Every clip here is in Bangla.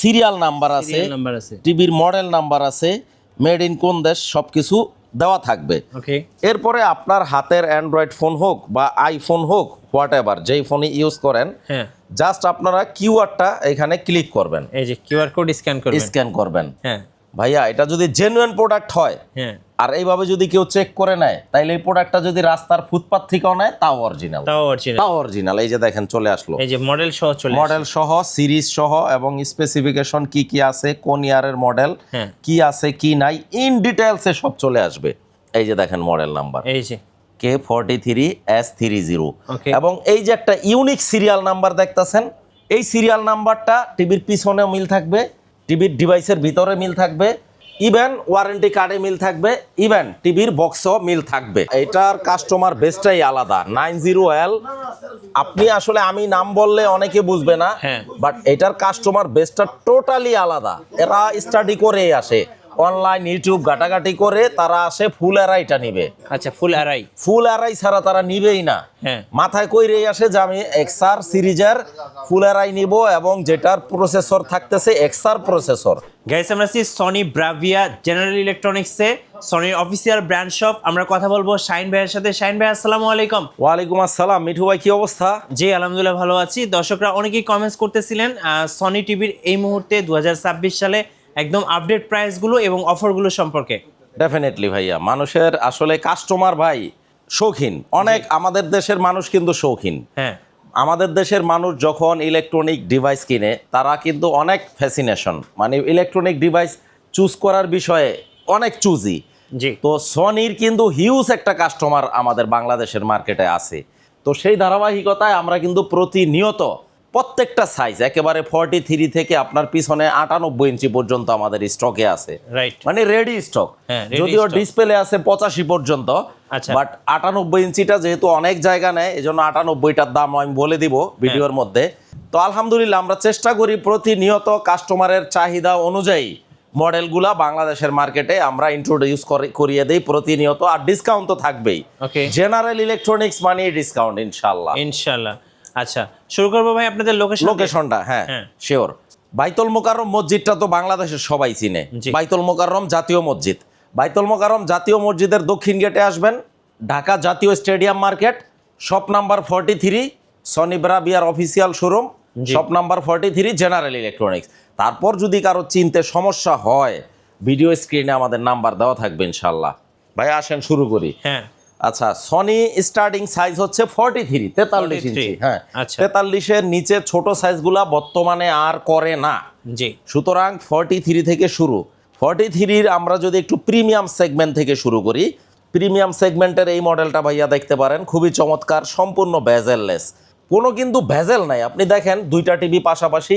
সিরিয়াল নাম্বার আছে, টিভির মডেল নাম্বার আছে, মেড ইন কোন দেশ সবকিছু দেওয়া থাকবে। ওকে, এরপরে আপনার হাতের অ্যান্ড্রয়েড ফোন হোক বা আইফোন হোক, হোয়াট এভার যেই ফোনে ইউজ করেন, হ্যাঁ, জাস্ট আপনারা কিউআরটা এখানে ক্লিক করবেন, এই যে কিউআর কোড স্ক্যান করবেন। হ্যাঁ ভাইয়া এটা যদি জেনুইন প্রোডাক্ট হয় হ্যাঁ, আর এইভাবে যদি কেউ চেক করে নেয়, তাইলে এই প্রোডাক্টটা যদি রাস্তার ফুটপাথ থেকেও নেয় তাও অরিজিনাল, তাও অরিজিনাল। এই যে দেখেন চলে আসলো, এই যে মডেল সহ মডেল সহ, সিরিজ সহ এবং স্পেসিফিকেশন কি কি আছে, কোন ইয়ারের মডেল, হ্যাঁ, কি আছে কি নাই, ইন ডিটেলসে সব চলে আসবে। এই যে দেখেন মডেল নাম্বার এই যে K43S30 Okay. এবং এই যে একটা ইউনিক সিরিয়াল নাম্বার দেখতেছেন, এই সিরিয়াল নাম্বারটা টিভির পিছনেও মিল থাকবে, টিভির ডিভাইসের ভিতরে মিল থাকবে, ইভেন ওয়ারেন্টি কার্ডে মিল থাকবে, ইভেন টিভির বক্সও মিল থাকবে। এটার কাস্টমার বেসটাই আলাদা 90L। আপনি আসলে আমি নাম বললে অনেকে বুঝবে না, হ্যাঁ। বাট এটার কাস্টমার বেসটা টোটালি আলাদা। এরা স্টাডি করে আসে, অনলাইন ইউটিউব ঘাটাঘাটি করে তারা আসে ফুল অ্যারাইটা নিবে। আচ্ছা, ফুল অ্যারাই ছাড়া তারা নিবেই না। হ্যাঁ, মাথায় কইরেই আসে যে আমি এক্সআর সিরিজের ফুল অ্যারাই নিব এবং যেটার প্রসেসর থাকতেছে এক্সআর প্রসেসর। গাইস আমরা আছি সনি ব্রাভিয়া জেনারেল ইলেকট্রনিক্সে, সনির অফিসিয়াল ব্র্যান্ড শপ। আমরা কথা বলবো শাহিন ভাইয়ের সাথে। শাহিন ভাই আসসালামু আলাইকুম। ওয়ালাইকুম আসসালাম। মিঠু ভাই কি অবস্থা? জি আলহামদুলিল্লাহ ভালো আছি। দর্শকরা অনেকেই কমেন্টস করতেছিলেন সনি টিভির এই মুহূর্তে 2026 সালে একদম আপডেট প্রাইসগুলো এবং অফারগুলো সম্পর্কে। ডেফিনেটলি ভাইয়া, মানুষের আসলে কাস্টমার ভাই শৌখিন অনেক, আমাদের দেশের মানুষ কিন্তু শৌখিন। হ্যাঁ, আমাদের দেশের মানুষ যখন ইলেকট্রনিক ডিভাইস কিনে তারা কিন্তু অনেক ফ্যাসিনেশন, মানে ইলেকট্রনিক ডিভাইস চুজ করার বিষয়ে অনেক চুজি। জি, তো সনির কিন্তু হিউজ একটা কাস্টমার আমাদের বাংলাদেশের মার্কেটে আছে। তো সেই ধারাবাহিকতায় আমরা কিন্তু প্রতিনিয়ত প্রত্যেকটা সাইজ একেবারে 43 থেকে আপনার পিছনে 98 ইঞ্চি পর্যন্ত আমাদের স্টকে আছে, রাইট, মানে রেডি স্টক। হ্যাঁ, ready যদিও stock। ডিসপ্লে আছে 85 পর্যন্ত, আচ্ছা। বাট 98 ইঞ্চিটা যেহেতু অনেক জায়গা নেয়, এই জন্য 98টার দাম আমি বলে দিব ভিডিওর মধ্যে। তো আলহামদুলিল্লাহ আমরা চেষ্টা করি প্রতিনিয়ত কাস্টমারের চাহিদা অনুযায়ী মডেলগুলা বাংলাদেশের মার্কেটে আমরা ইন্ট্রোডিউস করিয়ে দেই প্রতিনিয়ত, আর ডিসকাউন্ট তো থাকবেই। ওকে, জেনারেল ইলেকট্রনিক্স মানে ডিসকাউন্ট ইনশাআল্লাহ। আচ্ছা, শুরু করবো ভাই আপনাদের লোকেশনটা। হ্যাঁ, শিওর। বাইতুল মোকাররম মসজিদটা তো বাংলাদেশের সবাই চিনে। জি। বাইতুল মোকাররম জাতীয় মসজিদ, বাইতুল মোকাররম জাতীয় মসজিদের দক্ষিণ গেটে আসবেন, ঢাকা জাতীয় stadium market, shop number 43, Sony ব্রাভিয়ার অফিসিয়াল শোরুম, জি। Shop number 43, general electronics. তারপর যদি কারো চিনতে সমস্যা হয়, ভিডিও স্ক্রিনে আমাদের নাম্বার দেওয়া থাকবে ইনশাল্লাহ। ভাই আসেন শুরু করি। হ্যাঁ, আচ্ছা, সনি স্টার্টিং সাইজ হচ্ছে 43 ইঞ্চি। হ্যাঁ, আচ্ছা। 43-এর নিচে ছোট সাইজগুলা বর্তমানে আর করে না। জি, সুতরাং 43 থেকে শুরু। 43-র আমরা যদি একটু প্রিমিয়াম সেগমেন্ট থেকে শুরু করি, প্রিমিয়াম সেগমেন্টের এই মডেলটা ভাইয়া দেখতে পারেন, খুবই চমৎকার, সম্পূর্ণ ভেজেললেস, কোনো কিন্তু ভেজেল নাই। আপনি দেখেন দুইটা টিভি পাশাপাশি,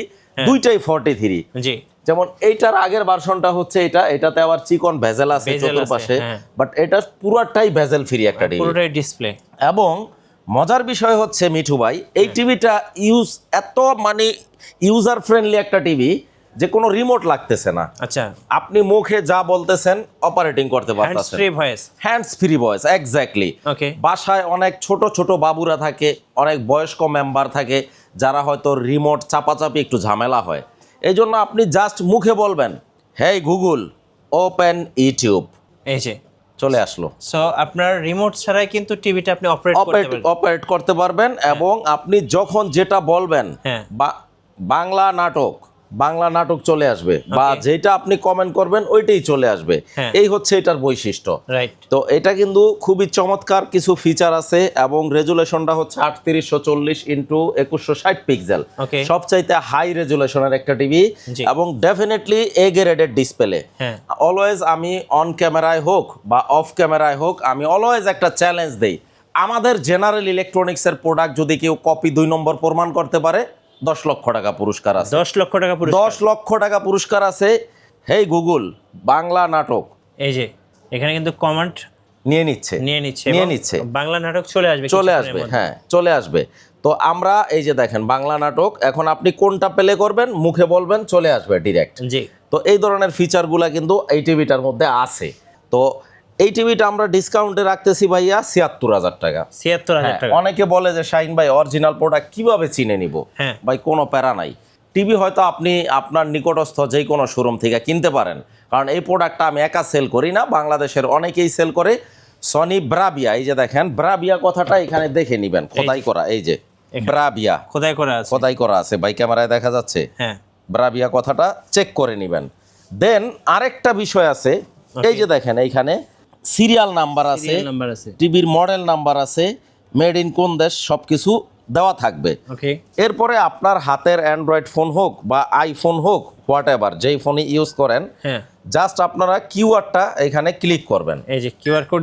দুইটাই 43। জি, যেমন এইটার আগের ভার্সনটা হচ্ছে এটাতে আবার চিকন ভেজেল আছে চতুর্পাশে, বাট এটা পুরোটাই ভেজেল ফ্রি একটা টিভি, পুরোটাই ডিসপ্লে। এবং মজার বিষয় হচ্ছে মিঠু ভাই, এই টিভিটা এত মানে ইউজার ফ্রেন্ডলি একটা টিভি যে কোনো রিমোট লাগতেছে না। আচ্ছা, আপনি মুখে যা বলতেছেন অপারেটিং করতে পারতেছেন, হ্যান্ডস ফ্রি ভয়েস। এক্স্যাক্টলি। ওকে, বাসায় অনেক ছোট ছোট বাবুরা থাকে, অনেক বয়স্ক মেম্বার থাকে, যারা হয়তো রিমোট চাপাচাপি একটু ঝামেলা হয়, এই জন্য আপনি জাস্ট মুখে বলবেন, হেই গুগল ওপেন ইউটিউব, এই যে চলে আসলো। সো আপনার রিমোট ছাড়াই কিন্তু টিভিটা আপনি অপারেট করতে পারবেন। এবং আপনি যখন যেটা বলবেন, হ্যাঁ, বাংলা নাটক চলে আসবে, বা যেটা আপনি কমেন্ট করবেন ওইটাই চলে আসবে। এই হচ্ছে এটার বৈশিষ্ট্য। রাইট। তো এটা কিন্তু খুবই চমৎকার কিছু ফিচার আছে, এবং রেজুলেশনটা হচ্ছে 3840x2160 পিক্সেল, সবচাইতে হাই রেজুলেশনের একটা টিভি, এবং ডেফিনেটলি এ গ্রেডেড ডিসপ্লে। অলওয়েজ আমি অন ক্যামেরায় হোক বা অফ ক্যামেরায় হোক, আমি অলওয়েজ একটা চ্যালেঞ্জ দেই, আমাদের জেনারেল ইলেকট্রনিক্সের প্রোডাক্ট যদি কেউ কপি 2 নম্বর প্রমাণ করতে পারে, 10 লক্ষ টাকা পুরস্কার আছে। 10 লক্ষ টাকা পুরস্কার আছে। হেই গুগল বাংলা নাটক, এই যে এখানে কিন্তু কমেন্ট নিয়ে নিচ্ছে বাংলা নাটক চলে আসবে। হ্যাঁ, চলে আসবে। তো আমরা এই যে দেখেন বাংলা নাটক, এখন আপনি কোনটা প্লে করবেন মুখে বলবেন, চলে আসবে ডিরেক্ট। জি, তো এই ধরনের ফিচারগুলা কিন্তু এই টিভিটার মধ্যে আছে। তো এই টিভিটা আমরা ডিসকাউন্টে রাখতেছি ভাইয়া 76,000 টাকা। 76,000 টাকা। অনেকে বলে যে শাহিন ভাই অরিজিনাল প্রোডাক্ট কিভাবে চিনে নিব? ভাই কোনো প্যারা নাই, টিভি হয়তো আপনি আপনার নিকটস্থ যে কোনো শোরুম থেকে কিনতে পারেন, কারণ এই প্রোডাক্টটা আমি একা সেল করি না, বাংলাদেশের অনেকেই সেল করে। সনি ব্রাভিয়া, এই যে দেখেন ব্রাভিয়া কথাটা এখানে দেখে নেবেন, খোদাই করা, এই যে ব্রাভিয়া খোদাই করা আছে। খোদাই করা আছে ভাই, ক্যামেরায় দেখা যাচ্ছে। হ্যাঁ, ব্রাভিয়া কথাটা চেক করে নেবেন। দেন আরেকটা বিষয় আছে, এই যে দেখেন এইখানে সিরিয়াল নাম্বার আছে, নাম্বার আছে, টিভির মডেল নাম্বার আছে, মেড ইন কোন দেশ, সবকিছু দেওয়া থাকবে। ওকে। এরপরে আপনার হাতের অ্যান্ড্রয়েড ফোন হোক বা আইফোন হোক, হোয়াট এভার যেই ফোনে ইউজ করেন, হ্যাঁ, জাস্ট আপনারা কিউআরটা এখানে ক্লিক করবেন, এই যে কিউআর কোড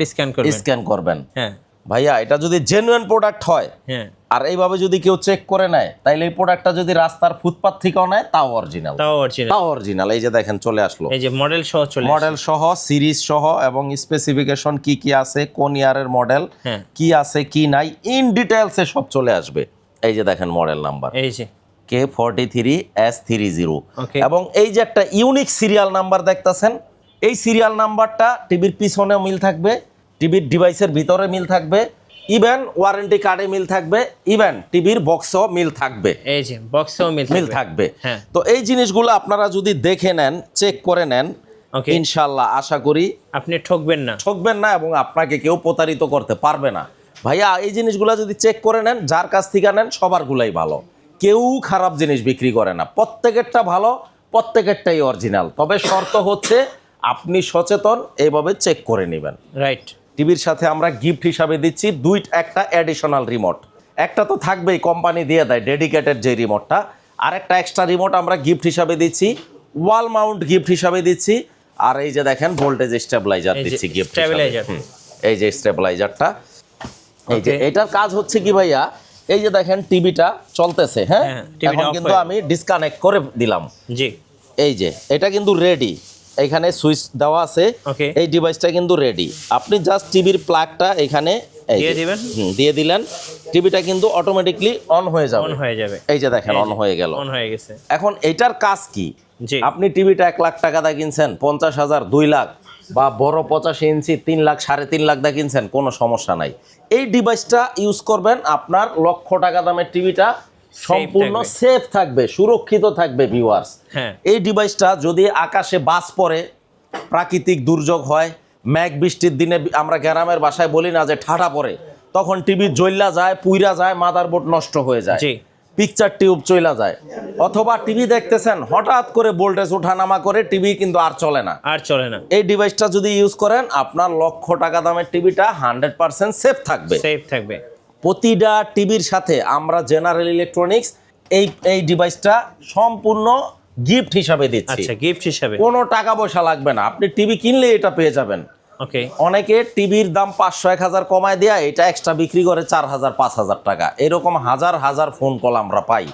স্ক্যান করবেন। হ্যাঁ ভাইয়া এটা যদি জেনুইন প্রোডাক্ট হয় হ্যাঁ, আর এইভাবে যদি কেউ চেক করে নেয়, তাইলে এই প্রোডাক্টটা যদি রাস্তার ফুটপাথ থেকেও নেয় তাও অরিজিনাল, তাও অরিজিনাল। এই যে দেখেন চলে আসলো, এই যে মডেল সহ চলে মডেল সহ, সিরিজ সহ এবং স্পেসিফিকেশন কি কি আছে, কোন ইয়ারের মডেল, হ্যাঁ, কি আছে কি নাই, ইন ডিটেলসে সব চলে আসবে। এই যে দেখেন মডেল নাম্বার এই যে K43S30, Okay. এবং এই যে একটা ইউনিক সিরিয়াল নাম্বার দেখতেছেন, এই সিরিয়াল নাম্বারটা টিভির পিছনেও মিল থাকবে, টিভির ডিভাইসের ভিতরে মিল থাকবে, ইভেন ওয়ারেন্টি কার্ডে মিল থাকবে, ইভেন টিভির বক্সও মিল থাকবে, এই যে বক্সেও মিল থাকবে। হ্যাঁ। তো এই জিনিসগুলো আপনারা যদি দেখে নেন, চেক করে নেন, ওকে, ইনশাল্লাহ আশা করি আপনি ঠকবেন না। ঠকবেন না এবং আপনাকে কেউ প্রতারিত করতে পারবে না। ভাইয়া এই জিনিসগুলো যদি চেক করে নেন, যার কাছ থেকে নেন সবারগুলাই ভালো, কেউ খারাপ জিনিস বিক্রি করে না, প্রত্যেকেরটা ভালো, প্রত্যেকেরটাই অরিজিনাল। তবে শর্ত হচ্ছে আপনি সচেতন, এইভাবে চেক করে নেবেন। রাইট। টিভির সাথে আমরা গিফট হিসাবে দিচ্ছি একটা অ্যাডিশনাল রিমোট, একটা তো থাকবেই, কোম্পানি দিয়ে দেয় ডেডিকেটেড যে রিমোটটা, আর একটা এক্সট্রা রিমোট আমরা গিফট হিসাবে দিচ্ছি, ওয়াল মাউন্ট গিফট হিসাবে দিচ্ছি। আর এই যে দেখেন ভোল্টেজ স্টেবিলাইজার দিচ্ছি গিফট হিসাবে। এই যে স্টেবিলাইজারটা, এই যে এটার কাজ হচ্ছে কি ভাইয়া, এই যে দেখেন টিভিটা চলতেছে, হ্যাঁ, এখন কিন্তু আমি ডিসকানেক্ট করে দিলাম, জি, এই যে এটা কিন্তু রেডি, এখানে সুইচ দেওয়া আছে, এই ডিভাইসটা কিন্তু রেডি। আপনি জাস্ট টিভির প্লাগটা এখানে দিয়ে দিলেন, টিভিটা কিন্তু অটোমেটিকলি অন হয়ে যাবে। এই যে দেখেন অন হয়ে গেল, অন হয়ে গেছে। এখন এটার কাজ কি, আপনি টিভিটা 1 লাখ টাকা দিয়ে কিনছেন, 50,000, 2 লাখ, বা বড় 85 ইঞ্চি 3 লাখ, 3.5 লাখ দিয়ে কিনছেন, কোনো সমস্যা নাই। এই ডিভাইসটা ইউজ করবেন, আপনার লক্ষ টাকা দামের টিভিটা সম্পূর্ণ সেফ থাকবে, সুরক্ষিত থাকবে ভিউয়ার্স। এই ডিভাইসটা যদি আকাশে বাজ পড়ে, প্রাকৃতিক দুর্যোগ হয়, মেঘ বৃষ্টির দিনে, আমরা গ্রামের ভাষায় বলি না যে ঠাডা পড়ে, তখন টিভি জ্বললা যায়, পুইরা যায়, মাদারবোর্ড নষ্ট হয়ে যায়, পিকচার টিউব চইলা যায়, অথবা টিভি দেখতেছেন হঠাৎ করে ভোল্টেজ ওঠানামা করে টিভি কিন্তু আর চলে না। এই ডিভাইসটা যদি ইউজ করেন, আপনার লক্ষ টাকা দামের টিভিটা 100% সেফ থাকবে। প্রতিটা টিভির সাথে আমরা জেনারেল ইলেকট্রনিক্স এই ডিভাইসটা সম্পূর্ণ গিফট হিসাবে দিচ্ছি। গিফট হিসাবে কোনো টাকা পয়সা লাগবে না, আপনি টিভি কিনলে এটা পেয়ে যাবেন। অনেকে টিভির দাম 500-1000 কমায় দেয়া এটা এক্সট্রা বিক্রি করে 4000-5000 টাকা, এরকম হাজার হাজার ফোন কল আমরা পাই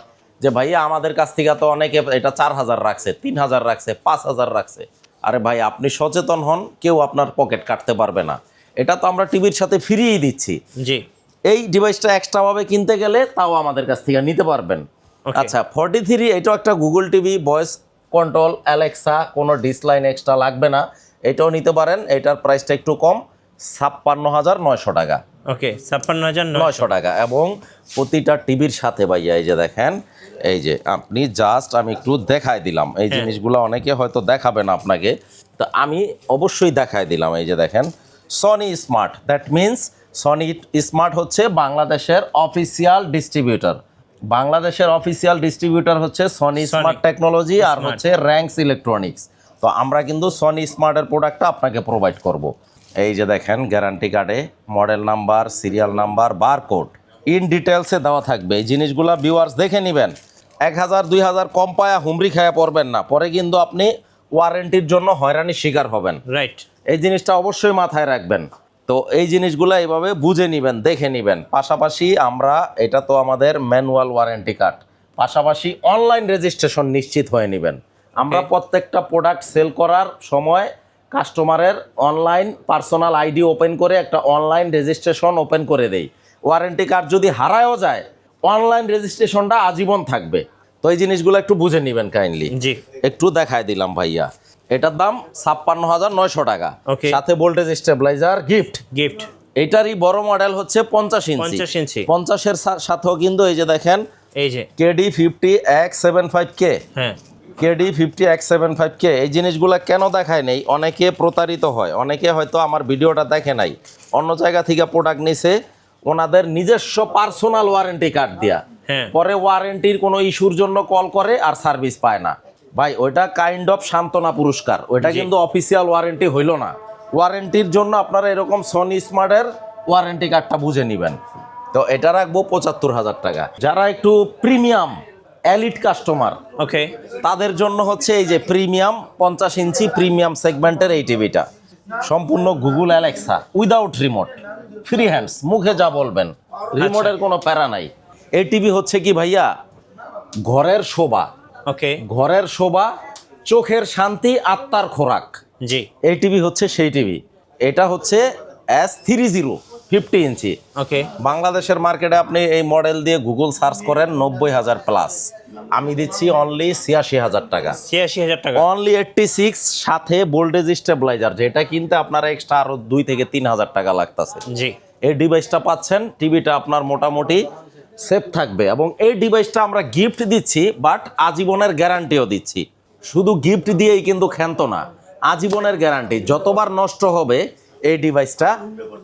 যে ভাইয়া আমাদের কাছ থেকে তো অনেকে এটা 4000 রাখছে, 3000 রাখছে, 5000 রাখছে। আরে ভাই আপনি সচেতন হন, কেউ আপনার পকেট কাটতে পারবে না, এটা তো আমরা টিভির সাথে ফ্রিই দিচ্ছি। এই ডিভাইসটা এক্সট্রা ভাবে কিনতে গেলে তাও আমাদের কাছ থেকে নিতে পারবেন। আচ্ছা 43, এটাও একটা Google TV, voice control, Alexa, কোনো ডিসলাইন এক্সট্রা লাগবে না, এটাও নিতে পারেন। এটার প্রাইসটা একটু কম, 56,900 টাকা। 56,900 টাকা। এবং প্রতিটা টিভির সাথে ভাইয়া এই যে দেখেন, এই যে আপনি জাস্ট আমি একটু দেখায় দিলাম, এই জিনিসগুলো অনেকে হয়তো দেখাবে না আপনাকে, তো আমি অবশ্যই দেখায় দিলাম। এই যে দেখেন Sony smart, that means Sony smart হচ্ছে বাংলাদেশের অফিসিয়াল ডিস্ট্রিবিউটর। বাংলাদেশের অফিসিয়াল ডিস্ট্রিবিউটর হচ্ছে সনি স্মার্ট টেকনোলজি আর হচ্ছে র্যাঙ্কস ইলেকট্রনিক্স। তো আমরা কিন্তু সনি স্মার্টের প্রোডাক্টটা আপনাকে প্রোভাইড করব। এই যে দেখেন গ্যারান্টি কার্ডে model number, serial number, barcode in ডিটেলসে দেওয়া থাকবে। এই জিনিসগুলো ভিউয়ার্স দেখে নেবেন, 1000-2000 কম পায়া হুমরি খায়া পড়বেন না, পরে কিন্তু আপনি ওয়ারেন্টির জন্য হয়রানির শিকার হবেন। এই জিনিসটা অবশ্যই মাথায় রাখবেন। তো এই জিনিসগুলো এইভাবে বুঝে নেবেন, দেখে নেবেন। পাশাপাশি আমরা এটা তো আমাদের ম্যানুয়াল ওয়ারেন্টি কার্ড, পাশাপাশি অনলাইন রেজিস্ট্রেশন নিশ্চিত হয়ে নেবেন। আমরা প্রত্যেকটা প্রোডাক্ট সেল করার সময় কাস্টমারের অনলাইন পার্সোনাল আইডি ওপেন করে একটা অনলাইন রেজিস্ট্রেশন ওপেন করে দেই। ওয়ারেন্টি কার্ড যদি হারায়ও যায়, অনলাইন রেজিস্ট্রেশনটা আজীবন থাকবে। তো এই জিনিসগুলো একটু বুঝে নেবেন কাইন্ডলি। একটু দেখায় দিলাম ভাইয়া, এটার দাম 56,900 টাকা, সাথে ভোল্টেজ স্টেবিলাইজার গিফট। এটারই বড় মডেল হচ্ছে 50 ইঞ্চি। 50-এর সাথেও কিন্তু এই যে দেখেন এই যে KD50X75K, হ্যাঁ KD50X75K, এই জিনিসগুলো কেন দেখায় নেই? অনেকে প্রতারিত হয়, অনেকে হয়তো আমার ভিডিওটা দেখে নাই, অন্য জায়গা থেকে প্রোডাক্ট নিছে ওনাদের নিজস্ব পার্সোনাল ওয়ারেন্টি কার্ড দিয়া, হ্যাঁ। পরে ওয়ারেন্টির কোনো ইস্যুর জন্য কল করে আর সার্ভিস পায় না। ভাই ওইটা কাইন্ড অফ সান্ত্বনা পুরস্কার, ওইটা কিন্তু অফিসিয়াল ওয়ারেন্টি হইল না। ওয়ারেন্টির জন্য আপনারা এরকম সনি স্মার্টের ওয়ারেন্টি কার্ডটা বুঝে নেবেন। তো এটা রাখবো 75,000 টাকা। যারা একটু প্রিমিয়াম এলিট কাস্টমার, ওকে, তাদের জন্য হচ্ছে এই যে প্রিমিয়াম 50 ইঞ্চি প্রিমিয়াম সেগমেন্টের এই টিভিটা, সম্পূর্ণ Google Alexa, without remote, free hands, মুখে যা বলবেন, রিমোটের কোনো প্যারা নাই। এই টিভি হচ্ছে কি ভাইয়া, ঘরের শোভা, ওকে, ঘরের শোভা, চোখের শান্তি, আত্মার খোরাক। জি, এই টিভি হচ্ছে সেই টিভি। এটা হচ্ছে S30 50 ইঞ্চি। ওকে, বাংলাদেশের মার্কেটে আপনি এই মডেল দিয়ে গুগল সার্চ করেন 90,000 প্লাস, আমি দিচ্ছি অনলি 86,000 টাকা। 86,000 টাকা, অনলি 86, সাথে ভোল্টেজ স্টেবিলাইজার, যেটা কিনতে আপনারা এক্সট্রা আরো 2 থেকে 3,000 টাকা লাগতেছে। জি, এই ডিভাইসটা পাচ্ছেন, টিভিটা আপনার মোটামুটি সেফ থাকবে, এবং এই ডিভাইসটা আমরা গিফট দিচ্ছি, বাট আজীবনের গ্যারান্টিও দিচ্ছি। শুধু গিফট দিয়েই কিন্তু ক্ষান্ত না, আজীবনের গ্যারান্টি, যতবার নষ্ট হবে এই ডিভাইসটা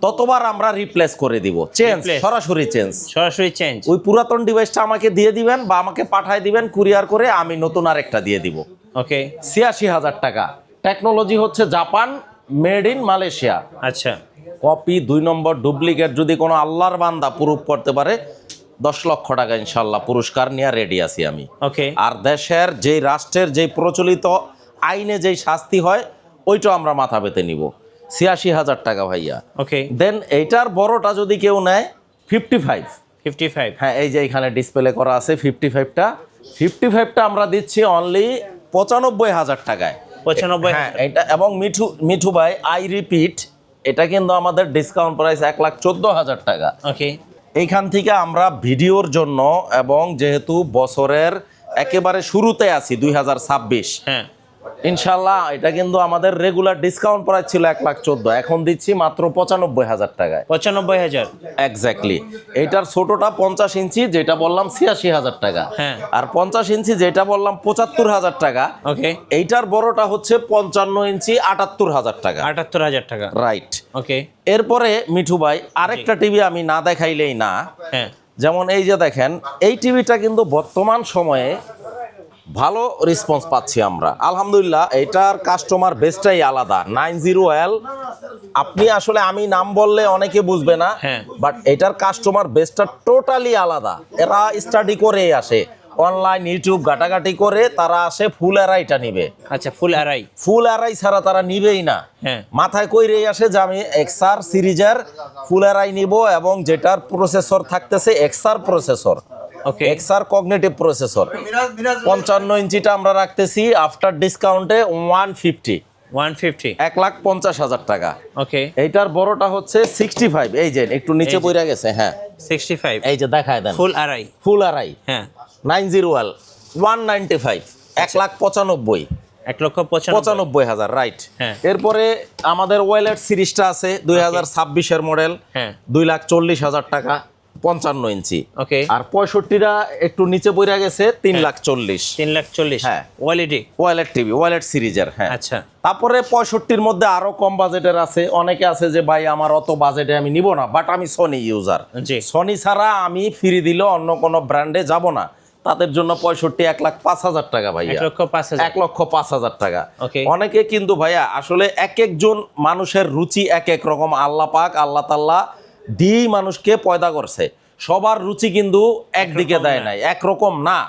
ততবার আমরা রিপ্লেস করে দিব, চেঞ্জ, Replace? সরাসরি চেঞ্জ। সরাসরি চেঞ্জ, ওই পুরাতন ডিভাইসটা আমাকে দিয়ে দিবেন বা আমাকে পাঠায় দিবেন কুরিয়ার করে, আমি নতুন আরেকটা দিয়ে দিব। ওকে, 86,000 টাকা। টেকনোলজি হচ্ছে জাপান, মেড ইন মালয়েশিয়া। আচ্ছা, কপি 2 নম্বর ডুপ্লিকেট যদি কোনো আল্লাহর বান্দা প্রুফ করতে পারে, 10 লক্ষ টাকা ইনশাল্লাহ পুরস্কার নিয়ে রেডি আছি আমি। ওকে, আর দেশের যেই রাষ্ট্রের যেই প্রচলিত আইনে যেই শাস্তি হয় ওইটা আমরা মাথা পেতে নিব। 86,000 টাকা ভাইয়া। ওকে, দেন এইটার বড়টা যদি কেউ নেয় 55, 55, হ্যাঁ এই যে এখানে ডিসপ্লে করা আছে 55টা আমরা দিচ্ছি অনলি 95,000 টাকায়। 95, হ্যাঁ এটা, এবং মিঠু ভাই আই রিপিট, এটা কিন্তু আমাদের ডিসকাউন্ট প্রাইস 1,14,000 টাকা। ওকে, এইখান থেকে আমরা ভিডিওর জন্য, এবং যেহেতু বছরের একেবারে শুরুতে আছি 2026, হ্যাঁ, ইনশাল্লাহ এটা কিন্তু আমাদের রেগুলার ডিসকাউন্ট প্রাইস ছিল 1,14,000, এখন দিচ্ছি মাত্র 95,000 টাকায়। 95,000, এক্স্যাক্টলি। এইটার ছোটটা 50 ইঞ্চি যেটা বললাম 86,000 টাকা, হ্যাঁ, আর 50 ইঞ্চি যেটা বললাম 75,000 টাকা। ওকে, এইটার বড়টা হচ্ছে 55 ইঞ্চি 78,000 টাকা। 78,000 টাকা, রাইট। ওকে, এরপরে মিঠু ভাই আরেকটা টিভি আমি না দেখাইলেই না, হ্যাঁ, যেমন এই যে দেখেন, এই টিভিটা কিন্তু বর্তমান সময়ে ভালো রেসপন্স পাচ্ছি আমরা আলহামদুলিল্লাহ। এটার কাস্টমার বেসটাই আলাদা, 90L। আপনি আসলে আমি নাম বললে অনেকে বুঝবে না, হ্যাঁ। বাট এটার কাস্টমার বেসটা টোটালি আলাদা। এরা স্টাডি করে আসে, অনলাইন ইউটিউব ঘাটাঘাটি করে তারা আসে ফুল অ্যারাইটা নিবে। আচ্ছা, ফুল আড়াই, ফুল অ্যারাই ছাড়া তারা নিবেই না। হ্যাঁ, মাথায় কইরেই আসে যে আমি এক্সআর সিরিজের ফুল অ্যারাই নিব, এবং যেটার প্রসেসর থাকতেছে এক্সআর প্রসেসর, ওকে, এক্সআর কগনিটিভ প্রসেসর। 55 ইঞ্চিটা আমরা রাখতেছি আফটার ডিসকাউন্টে 150, 150, 1,50,000 টাকা। ওকে, এইটার বড়টা হচ্ছে 65, এই যে একটু নিচে এই যে। পড়ে গেছে, হ্যাঁ 65, এই যে দেখায় দেন, ফুল আড়াই, ফুল অ্যারাই, হ্যাঁ, 90L 195, 1,95,000, 1,95,000, রাইট। হ্যাঁ। এরপরে আমাদের ওয়েলেট সিরিজটা আছে 2026-এর মডেল, হ্যাঁ, 2,40,000 টাকা, 55 ইঞ্চি। ওকে, আর 65টা একটু নিচে পড়ে গেছে 3,40,000, 3,40,000, হ্যাঁ। ওয়ালিডি, ওয়েলেট টিভি, ওয়েলেট সিরিজের, হ্যাঁ। আচ্ছা, তারপরে 65-র মধ্যে আরো কম বাজেটের আছে। অনেকে আছে যে ভাই আমার অত বাজেটে আমি নিব না, বাট আমি সনি ইউজার, জি, সনি ছাড়া আমি ফ্রি দিলে অন্য কোনো ব্র্যান্ডে যাব না, তাদের জন্য 65 1,05,000 টাকা ভাইয়া, 1,05,000, 1,05,000 টাকা। ওকে। অনেকে কিন্তু ভাইয়া আসলে এক একজন মানুষের রুচি এক এক রকম, আল্লাহ পাক আল্লাহ তাআলা দিয়েই মানুষকে পয়দা করছে, সবার রুচি কিন্তু একদিকে দেয় নাই, একরকম না।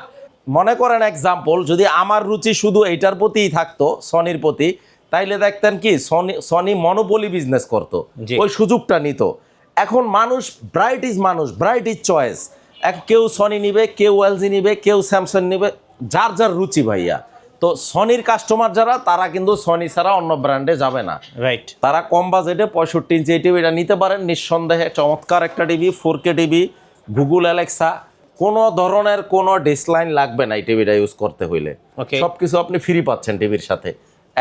মনে করেন এক্সাম্পল, যদি আমার রুচি শুধু এইটার প্রতিই থাকতো, সনির প্রতি, তাইলে দেখতেন কি সনি মনোপলি বিজনেস করতো, জি। ওই সুযোগটা নিত। এখন মানুষ ব্রাইট ইজ চয়েস। কেউ সনি নিবে, কেউ এলজি নিবে, কেউ স্যামসাং নিবে, যার যার রুচি ভাইয়া। তো সনির কাস্টমার যারা, তারা কিন্তু সনি ছাড়া অন্য ব্র্যান্ডে যাবে না, রাইট, তারা কম বাজেটে 65 ইঞ্চি এই টিভিটা নিতে পারেন নিঃসন্দেহে। চমৎকার একটা TV, 4K TV, Google Alexa, কোনো ধরনের কোনো ডিসলাইন লাগবে না এই টিভিটা ইউজ করতে হইলে। ওকে, সবকিছু আপনি ফ্রি পাচ্ছেন টিভির সাথে।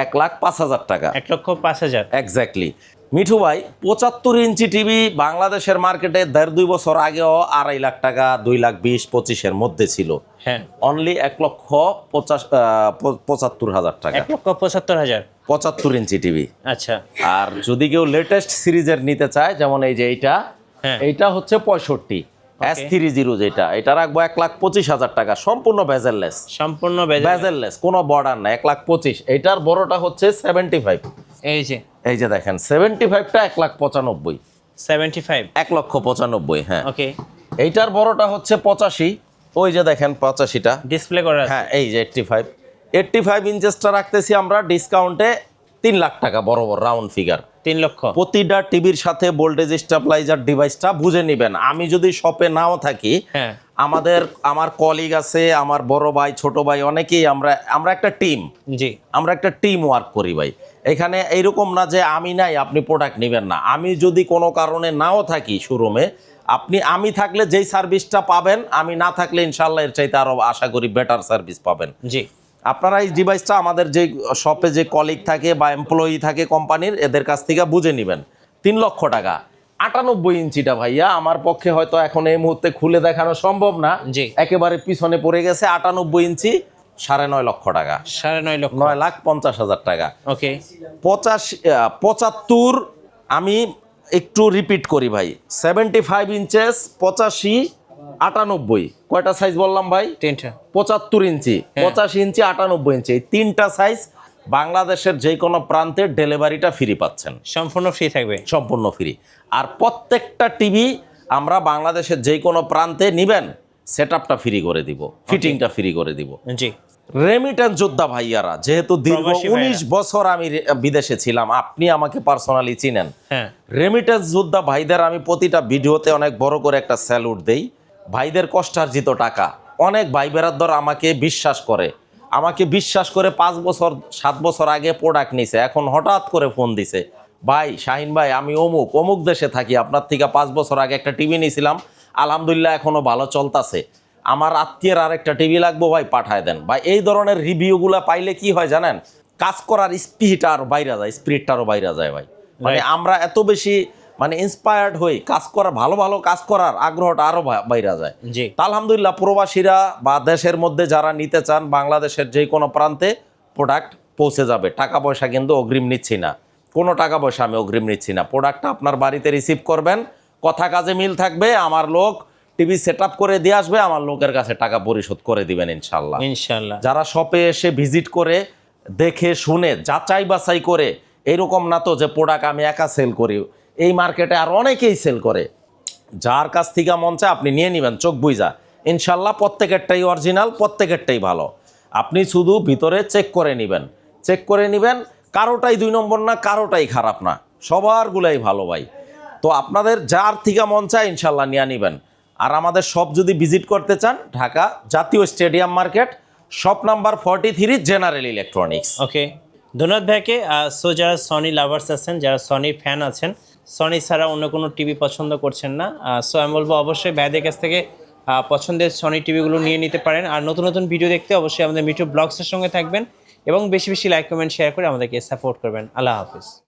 1,05,000 টাকা। 1,05,000 এক্স্যাক্টলি। মিঠু ভাই 75 ইঞ্চি টিভি বাংলাদেশের মার্কেটে 1.5-2 বছর আগেও 2.5 লাখ টাকা, 2,20,25-এর মধ্যে ছিল। হ্যাঁ, অনলি 1,75,000 টাকা। 1,75,000 75 ইঞ্চি টিভি। আচ্ছা। আর যদি কেউ লেটেস্ট সিরিজের নিতে চায়, যেমন এই যে হ্যাঁ। এইটা হচ্ছে 65 S30 যেটা, এটা রাখবো 1,25,000 টাকা, সম্পূর্ণ বেজেললেস। সম্পূর্ণ বেজেললেস, কোনো বর্ডার না, 1,25,000। এটার বড়টা হচ্ছে 75। এই যে দেখেন 75টা 1,95,000। 75 1,95,000, হ্যাঁ। ওকে। এইটার বড়টা হচ্ছে 85। ওই যে দেখেন 85টা ডিসপ্লে করা আছে। হ্যাঁ, এই যে 85 ইঞ্চেসটা রাখতেছি আমরা ডিসকাউন্টে 3 লাখ টাকা, বরাবর রাউন্ড ফিগার 3 লক্ষ। প্রতিটা টিভির সাথে ভোল্টেজ স্টেবিলাইজার ডিভাইসটা বুঝে নেবেন। আমি যদি শপে নাও থাকি, হ্যাঁ, আমার কলিগ আছে, আমার বড় ভাই, ছোট ভাই, অনেকেই আমরা একটা টিম। জি, আমরা একটা টিম ওয়ার্ক করি ভাই। এখানে এইরকম না যে আমি নাই আপনি প্রোডাক্ট নেবেন না। আমি যদি কোনো কারণে নাও থাকি শোরুমে, আমি থাকলে যেই সার্ভিসটা পাবেন, আমি না থাকলে ইনশাল্লাহ এর চাইতে আরো আশা করি বেটার সার্ভিস পাবেন। জি। আপনারা এই ডিভাইসটা আমাদের যে শপে যে কলিগ থাকে বা এমপ্লয়ি থাকে কোম্পানির, এদের কাছ থেকে বুঝে নেবেন। 3 লক্ষ টাকা। 98 ইঞ্চিটা ভাইয়া আমার পক্ষে হয়তো এখন এই মুহূর্তে খুলে দেখানো সম্ভব না, জি। একেবারে পিছনে পড়ে গেছে। 98 ইঞ্চি 9.5 লক্ষ টাকা, 9.5 লক্ষ, 9,50,000 টাকা। ওকে। 75 আমি একটু রিপিট করি ভাই, 75 ইঞ্চেস, 85, 98, কয়টা সাইজ বললাম ভাই? 3টা। 75 ইঞ্চি, 85 ইঞ্চি, 98 ইঞ্চি, এই 3টা সাইজ বাংলাদেশের যে কোনো প্রান্তে ডেলিভারিটা ফ্রি পাচ্ছেন। সম্পূর্ণ ফ্রি থাকবে। সম্পূর্ণ ফ্রি। আর প্রত্যেকটা টিভি আমরা বাংলাদেশের যে কোনো প্রান্তে নিবেন, সেটআপটা ফ্রি করে দিব, ফিটিংটা ফ্রি করে দিব। জি। রেমিটেন্স যোদ্ধা ভাইয়ারা, যেহেতু দীর্ঘ প্রবাসী 19 বছর আমি বিদেশে ছিলাম, আপনি আমাকে পার্সোনালি চিনেন। হ্যাঁ, রেমিটেন্স যোদ্ধা ভাইদের আমি প্রতিটা ভিডিওতে অনেক বড় করে একটা স্যালুট দেই। ভাইদের কষ্টার্জিত টাকা, অনেক ভাই বেরাদর আমাকে বিশ্বাস করে 5 বছর 7 বছর আগে প্রোডাক্ট নিছে, এখন হঠাৎ করে ফোন দিছে, ভাই শাহিন ভাই আমি অমুক দেশে থাকি, আপনার থেকে 5 বছর আগে একটা টিভি নিয়েছিলাম, আলহামদুলিল্লাহ এখনো ভালো চলতেছে, আমার আত্মীয়ের আরেকটা টিভি লাগবো ভাই, পাঠায় দেন। ভাই এই ধরনের রিভিউগুলো পাইলে কি হয় জানেন, কাজ করার স্পিডটা আরো বাইরে যায়, স্পিরিটটা আরো বাইরে যায় ভাই। মানে আমরা এত বেশি ইন্সপায়ার্ড হই কাজ করার, ভালো ভালো কাজ করার আগ্রহটা আরো বাইরে যায়। জি। তা আলহামদুলিল্লাহ প্রবাসীরা বা দেশের মধ্যে যারা নিতে চান, বাংলাদেশের যে কোনো প্রান্তে প্রোডাক্ট পৌঁছে যাবে। টাকা পয়সা কিন্তু অগ্রিম নিচ্ছি না, কোনো টাকা পয়সা আমি অগ্রিম নিচ্ছি না। প্রোডাক্টটা আপনার বাড়িতে রিসিভ করবেন, কথা কাজে মিল থাকবে, আমার লোক টিভি সেট আপ করে দিয়ে আসবে, আমার লোকের কাছে টাকা পরিশোধ করে দিবেন ইনশাল্লাহ। ইনশাআল্লাহ। যারা শপে এসে ভিজিট করে দেখে শুনে যাচাই বাছাই করে, এইরকম না তো যে প্রোডাক্ট আমি একা সেল করি, এই মার্কেটে আর অনেকেই সেল করে, যার কাছ থেকে মন চায় আপনি নিয়ে নেবেন চোখ বুইজা, ইনশাল্লাহ প্রত্যেকেরটাই অরিজিনাল, প্রত্যেকেরটাই ভালো। আপনি শুধু ভিতরে চেক করে নেবেন, কারোটাই 2 নম্বর না, কারোটাই খারাপ না, সবারগুলাই ভালো ভাই। তো আপনাদের যার থেকে মন চায় ইনশাল্লাহ নিয়ে নেবেন। আর আমাদের শপ যদি ভিজিট করতে চান, ঢাকা জাতীয় stadium market, shop number 43, general electronics. Okay, ধন্যবাদ ভাইকে। সো যারা সনি লাভার্স আছেন, যারা সনির ফ্যান আছেন, সনি ছাড়া অন্য কোনো টিভি পছন্দ করছেন না, সো আমি বলবো অবশ্যই ভাইদের কাছ থেকে পছন্দের সনি টিভিগুলো নিয়ে নিতে পারেন। আর নতুন নতুন ভিডিও দেখতে অবশ্যই আমাদের মিঠু ব্লগসের সঙ্গে থাকবেন এবং বেশি বেশি লাইক কমেন্ট শেয়ার করে আমাদেরকে সাপোর্ট করবেন। আল্লাহ হাফিজ।